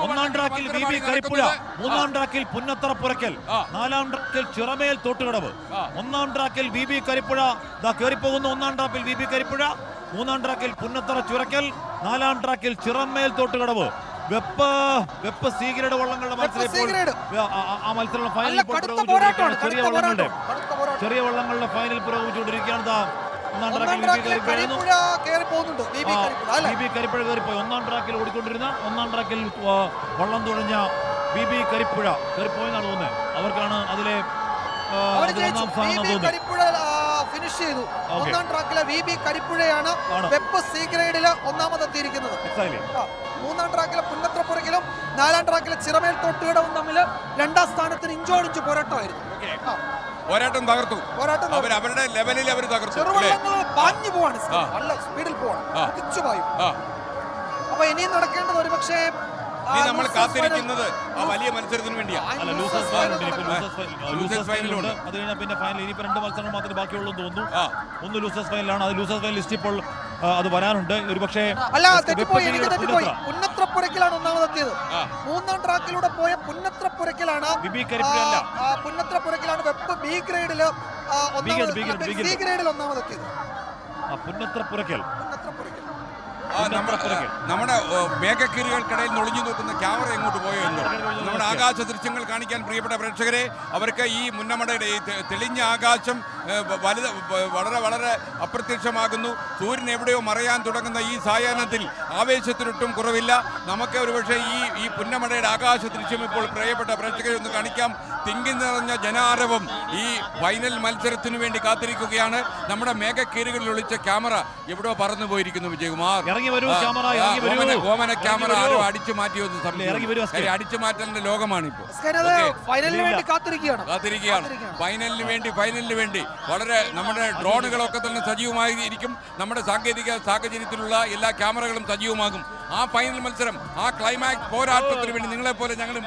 ഒന്നാം ട്രാക്കിൽ B B Karippuzha, മൂന്നാം ട്രാക്കിൽ പുന്നത്തറ പുരക്കൽ, നാലാം ട്രാക്കിൽ ചിറമേൽ തോട്ടുകടവ്. ഒന്നാം ട്രാക്കിൽ ബി ബി കരിപ്പുഴ കയറിപ്പോകുന്നു. ഒന്നാം ട്രാക്കിൽ ബി ബി കരിപ്പുഴ, മൂന്നാം ട്രാക്കിൽ പുന്നത്തറ ചുരക്കൽ, നാലാം ട്രാക്കിൽ ചിറമേൽ തോട്ടുകടവ്. വെപ്പ് സീഗ്രേഡ് വള്ളങ്ങളുടെ മത്സരം ഫൈനൽ ചെറിയ വള്ളങ്ങളുടെ ഫൈനൽ പുരോഗമിച്ചുകൊണ്ടിരിക്കുകയാണ്. ഒന്നാം ട്രാക്കിൽ ബി ബി കരിപ്പുഴ കയറിപ്പോയി. ഒന്നാം ട്രാക്കിൽ ഓടിക്കൊണ്ടിരുന്ന ഒന്നാം ട്രാക്കിൽ വള്ളം തുഴഞ്ഞ ബി ബി കരിപ്പുഴ കയറിപ്പോയെന്നാണ് തോന്നുന്നത്. അവർക്കാണ് അതിലെ ഒന്നാം സ്ഥാനം തോന്നുന്നത്. ഫിനിഷ് ചെയ്തു. ഒന്നാം ട്രാക്കിലെ വി ബി കരിപ്പുഴയാണ് വെപ്പ് സി ഗ്രേഡില് ഒന്നാമതെത്തിയിരിക്കുന്നത്. മൂന്നാം ട്രാക്കിലെ പുന്നത്രപ്പുറക്കിലും നാലാം ട്രാക്കിലെ ചിറമേൽ തോട്ടുകടവും തമ്മിൽ രണ്ടാം സ്ഥാനത്തിന് ഇഞ്ചോടിഞ്ച് പോരാട്ടമായിരുന്നു. പോരാട്ടം തകർത്തു. അവരുടെ ലെവലിൽ അവർ തകർത്തു. പാഞ്ഞു പോവാണ്, നല്ല സ്പീഡിൽ പോവാണ്, പായും. അപ്പൊ ഇനിയും നടക്കേണ്ടത് ഒരു പക്ഷേ നമ്മൾ കാത്തിരിക്കുന്നത് ആ വലിയ മത്സരത്തിന് വേണ്ടിയാണ്. അത് കഴിഞ്ഞാൽ പിന്നെ ഫൈനൽ ഇനിയിപ്പോ 2 മത്സരങ്ങൾ മാത്രമേ ബാക്കിയുള്ളൂ തോന്നുന്നു. ഒന്ന് ലൂസേഴ്സ് ഫൈനലാണ്. അത് ലൂസേഴ്സ് ഫൈനൽ ലിസ്റ്റ് ഇപ്പോൾ അത് വരാനുണ്ട്. ഒരു പക്ഷേ പുന്നത്രപ്പുരക്കിലാണ് ഒന്നാമതെത്തിയത്. മൂന്നാം ട്രാക്കിലൂടെ പോയ പുന്നത്രപ്പുരക്കിലാണ് വെപ്പ് ബി ഗ്രേഡില് സി ഗ്രേഡിൽ ഒന്നാമതെത്തിയത്. പുന്നത്രപ്പുരക്കൽ നമ്മുടെ മേഘക്കീറുകൾക്കിടയിൽ നൊളിഞ്ഞു നോക്കുന്ന ക്യാമറ എങ്ങോട്ട് പോയോ എന്തോ. നമ്മുടെ ആകാശ ദൃശ്യങ്ങൾ കാണിക്കാൻ പ്രിയപ്പെട്ട പ്രേക്ഷകരെ, അവർക്ക് ഈ മുന്നമടയുടെ ഈ തെളിഞ്ഞ ആകാശം വളരെ വളരെ അപ്രത്യക്ഷമാകുന്നു. സൂര്യൻ എവിടെയോ മറയാൻ തുടങ്ങുന്ന ഈ സായാഹ്നത്തിൽ ആവേശത്തിനൊട്ടും കുറവില്ല. നമുക്ക് ഒരുപക്ഷെ ഈ പുന്നമടയുടെ ആകാശ ദൃശ്യം ഇപ്പോൾ പ്രിയപ്പെട്ട പ്രേക്ഷകരെ ഒന്ന് കാണിക്കാം. തിങ്ങി നിറഞ്ഞ ജനാരവം ഈ ഫൈനൽ മത്സരത്തിനു വേണ്ടി കാത്തിരിക്കുകയാണ്. നമ്മുടെ മേഘക്കീറുകളിൽ ഒളിച്ച ക്യാമറ എവിടെയോ പറന്നു പോയിരിക്കുന്നു. വിജയകുമാർ, ഓമന ക്യാമറ ആരോ അടിച്ചു മാറ്റിയൊന്നും അടിച്ചു മാറ്റലിന്റെ ലോകമാണ് ഇപ്പോൾ. കാത്തിരിക്കുകയാണ് ഫൈനലിന് വേണ്ടി. വളരെ നമ്മുടെ ഡ്രോണുകളൊക്കെ തന്നെ സജീവമായിരിക്കും. നമ്മുടെ സാങ്കേതിക സാഹചര്യത്തിലുള്ള എല്ലാ ക്യാമറകളും സജീവമാകും. ആ ഫൈനൽ മത്സരം, ആ ക്ലൈമാക്സ് പോരാട്ടത്തിന് വേണ്ടി നിങ്ങളെ പോലെ ഞങ്ങളും